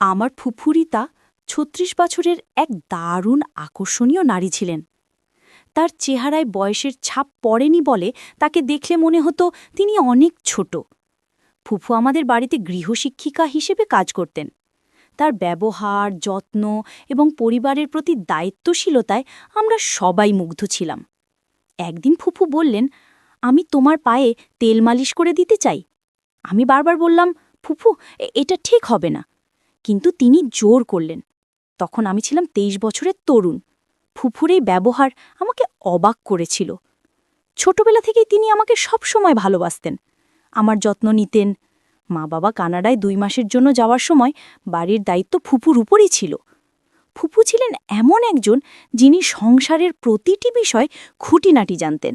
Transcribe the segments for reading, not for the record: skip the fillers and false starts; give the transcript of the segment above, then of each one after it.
আমার ফুফুরিতা ৩৬ বছরের এক দারুণ আকর্ষণীয় নারী ছিলেন। তার চেহারায় বয়সের ছাপ পড়েনি বলে তাকে দেখলে মনে হতো তিনি অনেক ছোট। ফুফু আমাদের বাড়িতে গৃহশিক্ষিকা হিসেবে কাজ করতেন। তার ব্যবহার, যত্ন এবং পরিবারের প্রতি দায়িত্বশীলতায় আমরা সবাই মুগ্ধ ছিলাম। একদিন ফুফু বললেন, আমি তোমার পায়ে তেল মালিশ করে দিতে চাই। আমি বারবার বললাম, ফুফু, এটা ঠিক হবে না। কিন্তু তিনি জোর করলেন। তখন আমি ছিলাম ২৩ বছরের তরুণ। ফুফুর এই ব্যবহার আমাকে অবাক করেছিল। ছোটবেলা থেকেই তিনি আমাকে সবসময় ভালোবাসতেন, আমার যত্ন নিতেন। মা বাবা কানাডায় ২ মাসের জন্য যাওয়ার সময় বাড়ির দায়িত্ব ফুপুর উপরই ছিল। ফুপু ছিলেন এমন একজন যিনি সংসারের প্রতিটি বিষয় খুঁটিনাটি জানতেন।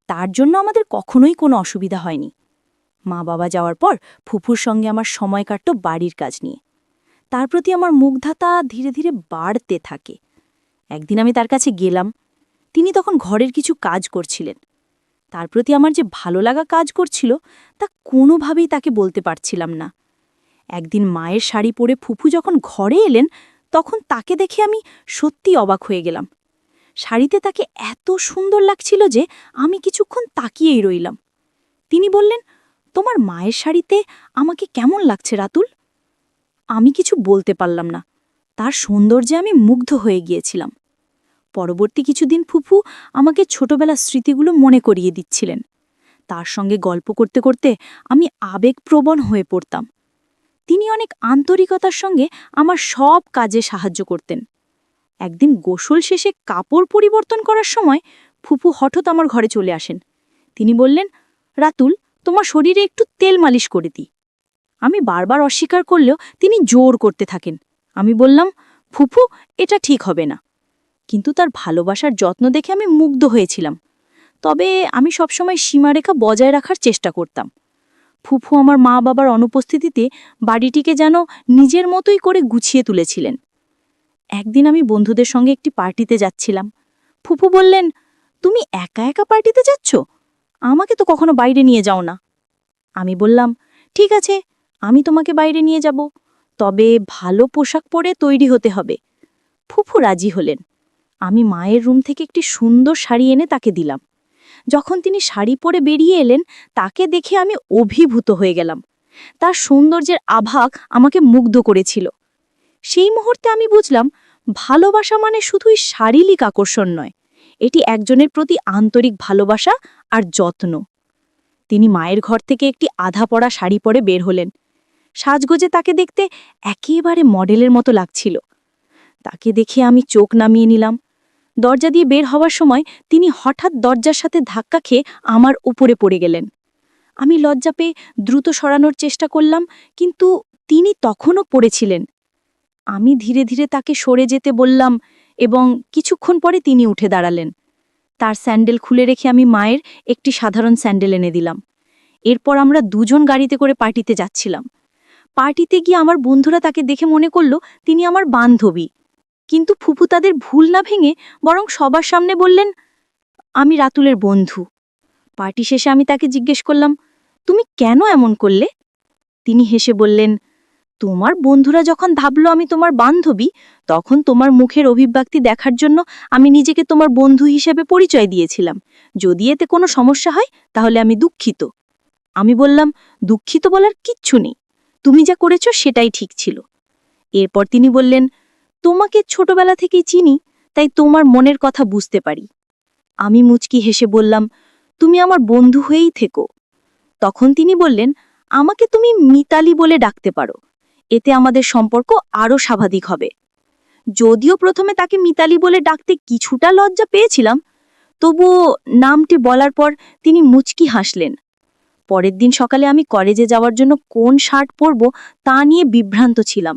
তার জন্য আমাদের কখনোই কোনো অসুবিধা হয়নি। মা বাবা যাওয়ার পর ফুপুর সঙ্গে আমার সময় কাটত বাড়ির কাজ নিয়ে। তার প্রতি আমার মুগ্ধতা ধীরে ধীরে বাড়তে থাকে। একদিন আমি তার কাছে গেলাম। তিনি তখন ঘরের কিছু কাজ করছিলেন। তার প্রতি আমার যে ভালো লাগা কাজ করছিল তা কোনোভাবেই তাকে বলতে পারছিলাম না। একদিন মায়ের শাড়ি পরে ফুপু যখন ঘরে এলেন, তখন তাকে দেখে আমি সত্যি অবাক হয়ে গেলাম। শাড়িতে তাকে এত সুন্দর লাগছিল যে আমি কিছুক্ষণ তাকিয়েই রইলাম। তিনি বললেন, তোমার মায়ের শাড়িতে আমাকে কেমন লাগছে রাতুল? আমি কিছু বলতে পারলাম না। তার সৌন্দর্যে আমি মুগ্ধ হয়ে গিয়েছিলাম। পরবর্তী কিছুদিন ফুফু আমাকে ছোটবেলার স্মৃতিগুলো মনে করিয়ে দিচ্ছিলেন। তার সঙ্গে গল্প করতে করতে আমি আবেগপ্রবণ হয়ে পড়তাম। তিনি অনেক আন্তরিকতার সঙ্গে আমার সব কাজে সাহায্য করতেন। একদিন গোসল শেষে কাপড় পরিবর্তন করার সময় ফুফু হঠাৎ আমার ঘরে চলে আসেন। তিনি বললেন, রাতুল, তোমার শরীরে একটু তেল মালিশ করে দিই। আমি বারবার অস্বীকার করলেও তিনি জোর করতে থাকেন। আমি বললাম, ফুফু, এটা ঠিক হবে না। কিন্তু তার ভালোবাসার যত্ন দেখে আমি মুগ্ধ হয়েছিলাম। তবে আমি সবসময় সীমারেখা বজায় রাখার চেষ্টা করতাম। ফুফু আমার মা বাবার অনুপস্থিতিতে বাড়িটিকে যেন নিজের মতোই করে গুছিয়ে তুলেছিলেন। একদিন আমি বন্ধুদের সঙ্গে একটি পার্টিতে যাচ্ছিলাম। ফুফু বললেন, তুমি একা একা পার্টিতে যাচ্ছ? আমাকে তো কখনো বাইরে নিয়ে যাও না। আমি বললাম, ঠিক আছে, আমি তোমাকে বাইরে নিয়ে যাব, তবে ভালো পোশাক পরে তৈরি হতে হবে। ফুফু রাজি হলেন। আমি মায়ের রুম থেকে একটি সুন্দর শাড়ি এনে তাকে দিলাম। যখন তিনি শাড়ি পরে বেরিয়ে এলেন, তাকে দেখে আমি অভিভূত হয়ে গেলাম। তার সৌন্দর্যের আভাস আমাকে মুগ্ধ করেছিল। সেই মুহূর্তে আমি বুঝলাম, ভালোবাসা মানে শুধুই শারীরিক আকর্ষণ নয়, এটি একজনের প্রতি আন্তরিক ভালোবাসা আর যত্ন। তিনি মায়ের ঘর থেকে একটি আধা পরা শাড়ি পরে বের হলেন। সাজগোজে তাকে দেখতে একেবারে মডেলের মতো লাগছিল। তাকে দেখে আমি চোখ নামিয়ে নিলাম। দরজা দিয়ে বের হওয়ার সময় তিনি হঠাৎ দরজার সাথে ধাক্কা খেয়ে আমার উপরে পড়ে গেলেন। আমি লজ্জা পেয়ে দ্রুত সরানোর চেষ্টা করলাম, কিন্তু তিনি তখনও পড়েছিলেন। আমি ধীরে ধীরে তাকে সরে যেতে বললাম এবং কিছুক্ষণ পরে তিনি উঠে দাঁড়ালেন। তার স্যান্ডেল খুলে রেখে আমি মায়ের একটি সাধারণ স্যান্ডেল এনে দিলাম। এরপর আমরা দুজন গাড়িতে করে পার্টিতে যাচ্ছিলাম। পার্টিতে গিয়ে আমার বন্ধুরা তাকে দেখে মনে করল তিনি আমার বান্ধবী। কিন্তু ফুফু তাদের ভুল না ভেঙে বরং সবার সামনে বললেন, আমি রাতুলের বন্ধু। পার্টি শেষে আমি তাকে জিজ্ঞেস করলাম, তুমি কেন এমন করলে? তিনি হেসে বললেন, তোমার বন্ধুরা যখন ভাবল আমি তোমার বান্ধবী, তখন তোমার মুখের অভিব্যক্তি দেখার জন্য আমি নিজেকে তোমার বন্ধু হিসেবে পরিচয় দিয়েছিলাম। যদি এতে কোনো সমস্যা হয় তাহলে আমি দুঃখিত। আমি বললাম, দুঃখিত বলার কিচ্ছু নেই, তুমি যা করেছ সেটাই ঠিক ছিল। এরপর তিনি বললেন, তোমাকে ছোটবেলা থেকেই চিনি, তাই তোমার মনের কথা বুঝতে পারি। আমি মুচকি হেসে বললাম, তুমি আমার বন্ধু হয়েই থেকো। তখন তিনি বললেন, আমাকে তুমি মিতালি বলে ডাকতে পারো, এতে আমাদের সম্পর্ক আরও স্বাভাবিক হবে। যদিও প্রথমে তাকে মিতালি বলে ডাকতে কিছুটা লজ্জা পেয়েছিলাম, তবুও নামটি বলার পর তিনি মুচকি হাসলেন। পরের দিন সকালে আমি কলেজে যাওয়ার জন্য কোন শার্ট পরব তা নিয়ে বিভ্রান্ত ছিলাম।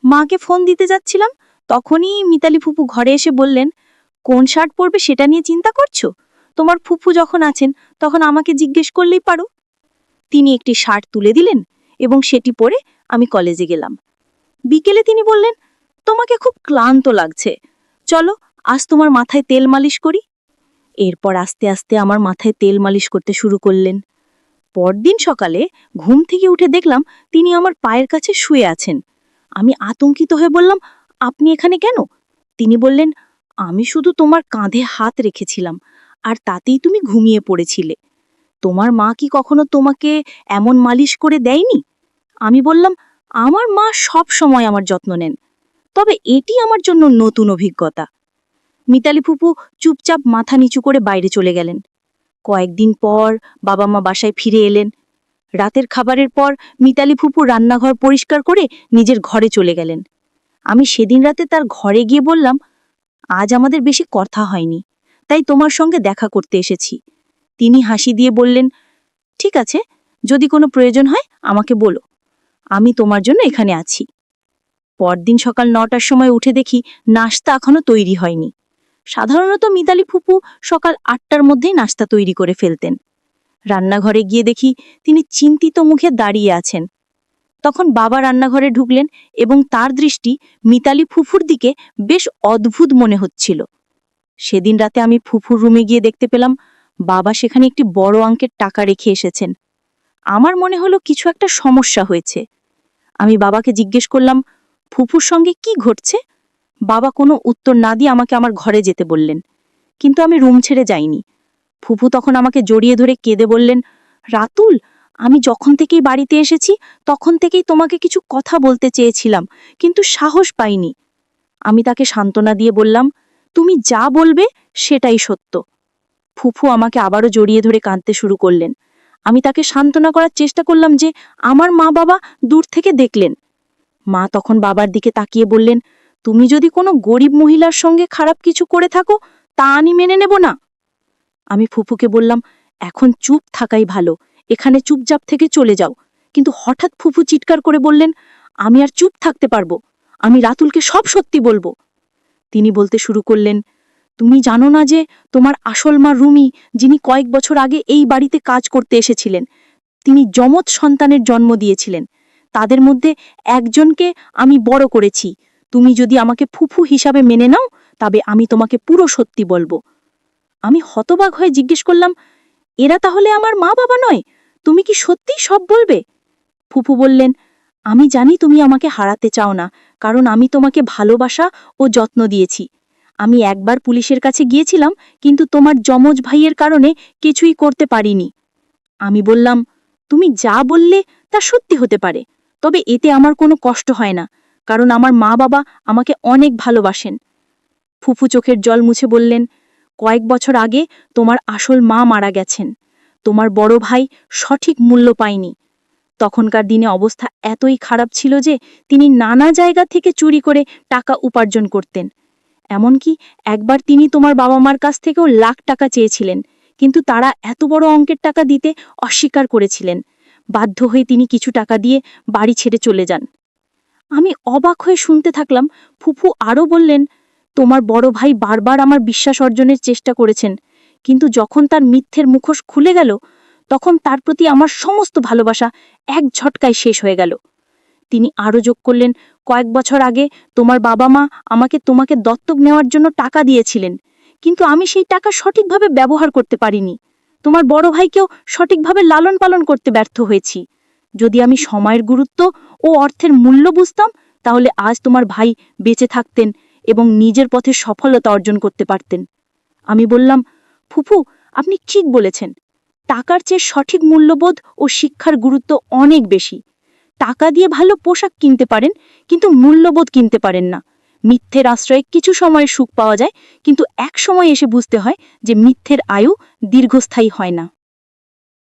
মাকে ফোন দিতে যাচ্ছিলাম, তখনই মিতালি ফুপু ঘরে এসে বললেন, কোন শার্ট পরবে সেটা নিয়ে চিন্তা করছো? তোমার ফুপু যখন আছেন তখন আমাকে জিজ্ঞেস করলেই পারো। তিনি একটি শার্ট তুলে দিলেন এবং সেটি পরে আমি কলেজে গেলাম। বিকেলে তিনি বললেন, তোমাকে খুব ক্লান্ত লাগছে, চলো আজ তোমার মাথায় তেল মালিশ করি। এরপর আস্তে আস্তে আমার মাথায় তেল মালিশ করতে শুরু করলেন। পরদিন সকালে ঘুম থেকে উঠে দেখলাম তিনি আমার পায়ের কাছে শুয়ে আছেন। আমি আতঙ্কিত হয়ে বললাম, আপনি এখানে কেন? তিনি বললেন, আমি শুধু তোমার কাঁধে হাত রেখেছিলাম, আর তাতেই তুমি ঘুমিয়ে পড়েছিলে। তোমার মা কি কখনো তোমাকে এমন মালিশ করে দেয়নি? আমি বললাম, আমার মা সব সময় আমার যত্ন নেন, তবে এটি আমার জন্য নতুন অভিজ্ঞতা। মিতালি ফুপু চুপচাপ মাথা নিচু করে বাইরে চলে গেলেন। কয়েকদিন পর বাবা মা বাসায় ফিরে এলেন। রাতের খাবারের পর মিতালি ফুপু রান্নাঘর পরিষ্কার করে নিজের ঘরে চলে গেলেন। আমি সেদিন রাতে তার ঘরে গিয়ে বললাম, আজ আমাদের বেশি কথা হয়নি, তাই তোমার সঙ্গে দেখা করতে এসেছি। তিনি হাসি দিয়ে বললেন, ঠিক আছে, যদি কোনো প্রয়োজন হয় আমাকে বলো, আমি তোমার জন্য এখানে আছি। পরদিন সকাল ৯টার সময় উঠে দেখি নাস্তা এখনো তৈরি হয়নি। সাধারণত মিতালি ফুপু সকাল ৮টার মধ্যেই নাস্তা তৈরি করে ফেলতেন। রান্নাঘরে গিয়ে দেখি তিনি চিন্তিত মুখে দাঁড়িয়ে আছেন। তখন বাবা রান্নাঘরে ঢুকলেন এবং তার দৃষ্টি মিতালি ফুফুর দিকে বেশ অদ্ভুত মনে হচ্ছিল। সেদিন রাতে আমি ফুফুর রুমে গিয়ে দেখতে পেলাম বাবা সেখানে একটি বড় অঙ্কের টাকা রেখে এসেছেন। আমার মনে হলো কিছু একটা সমস্যা হয়েছে। আমি বাবাকে জিজ্ঞেস করলাম, ফুফুর সঙ্গে কি ঘটছে? বাবা কোনো উত্তর না দিয়ে আমাকে আমার ঘরে যেতে বললেন, কিন্তু আমি রুম ছেড়ে যাইনি। ফুফু তখন আমাকে জড়িয়ে ধরে কেঁদে বললেন, রাতুল, আমি যখন থেকেই বাড়িতে এসেছি তখন থেকেই তোমাকে কিছু কথা বলতে চেয়েছিলাম, কিন্তু সাহস পাইনি। আমি তাকে সান্ত্বনা দিয়ে বললাম, তুমি যা বলবে সেটাই সত্য। ফুফু আমাকে আবারও জড়িয়ে ধরে কাঁদতে শুরু করলেন। আমি তাকে সান্ত্বনা করার চেষ্টা করলাম যে আমার মা বাবা দূর থেকে দেখলেন। মা তখন বাবার দিকে তাকিয়ে বললেন, তুমি যদি কোনো গরিব মহিলার সঙ্গে খারাপ কিছু করে থাকো তা আমি মেনে নেব না। আমি ফুফুকে বললাম, এখন চুপ থাকাই ভালো, এখানে চুপচাপ থেকে চলে যাও। কিন্তু হঠাৎ ফুফু চিৎকার করে বললেন, আমি আর চুপ থাকতে পারবো, আমি রাতুলকে সব সত্যি বলবো। তিনি বলতে শুরু করলেন, তুমি জানো না যে তোমার আসল মা রুমি, যিনি কয়েক বছর আগে এই বাড়িতে কাজ করতে এসেছিলেন, তিনি যমজ সন্তানের জন্ম দিয়েছিলেন। তাদের মধ্যে একজনকে আমি বড় করেছি। তুমি যদি আমাকে ফুফু হিসাবে মেনে নাও তবে আমি তোমাকে পুরো সত্যি বলবো। আমি হতবাক হয়ে জিজ্ঞেস করলাম, এরা তাহলে আমার মা বাবা নয়? তুমি কি সত্যিই সব বলবে? ফুফু বললেন, আমি জানি তুমি আমাকে হারাতে চাও না, কারণ আমি তোমাকে ভালোবাসা ও যত্ন দিয়েছি। আমি একবার পুলিশের কাছে গিয়েছিলাম, কিন্তু তোমার যমজ ভাইয়ের কারণে কিছুই করতে পারিনি। আমি বললাম, তুমি যা বললে তা সত্যি হতে পারে, তবে এতে আমার কোনো কষ্ট হয় না, কারণ আমার মা বাবা আমাকে অনেক ভালোবাসেন। ফুফু চোখের জল মুছে বললেন, কয়েক বছর আগে তোমার আসল মা মারা গেছেন। তোমার বড় ভাই সঠিক মূল্য পায়নি। তখনকার দিনে অবস্থা এতই খারাপ ছিল যে তিনি নানা জায়গা থেকে চুরি করে টাকা উপার্জন করতেন। এমনকি একবার তিনি তোমার বাবা মার কাছ থেকেও লাখ টাকা চেয়েছিলেন, কিন্তু তারা এত বড় অঙ্কের টাকা দিতে অস্বীকার করেছিলেন। বাধ্য হয়ে তিনি কিছু টাকা দিয়ে বাড়ি ছেড়ে চলে যান। আমি অবাক হয়ে শুনতে থাকলাম। ফুফু আরও বললেন, তোমার বড় ভাই বারবার আমার বিশ্বাস অর্জনের চেষ্টা করেছেন, কিন্তু যখন তার মিথ্যের মুখোশ খুলে গেল তখন তার প্রতি আমার সমস্ত ভালোবাসা এক ঝটকায় শেষ হয়ে গেল। তিনি আরও যোগ করলেন, কয়েক বছর আগে তোমার বাবা মা আমাকে তোমাকে দত্তক নেওয়ার জন্য টাকা দিয়েছিলেন, কিন্তু আমি সেই টাকা সঠিকভাবে ব্যবহার করতে পারিনি। তোমার বড় ভাইকেও সঠিকভাবে লালন পালন করতে ব্যর্থ হয়েছি। যদি আমি সময়ের গুরুত্ব ও অর্থের মূল্য বুঝতাম তাহলে আজ তোমার ভাই বেঁচে থাকতেন এবং নিজের পথে সফলতা অর্জন করতে পারতেন। আমি বললাম, ফুফু, আপনি ঠিক বলেছেন। টাকার চেয়ে সঠিক মূল্যবোধ ও শিক্ষার গুরুত্ব অনেক বেশি। টাকা দিয়ে ভালো পোশাক কিনতে পারেন, কিন্তু মূল্যবোধ কিনতে পারেন না। মিথ্যের আশ্রয়ে কিছু সময়ে সুখ পাওয়া যায়, কিন্তু এক সময় এসে বুঝতে হয় যে মিথ্যের আয়ু দীর্ঘস্থায়ী হয় না।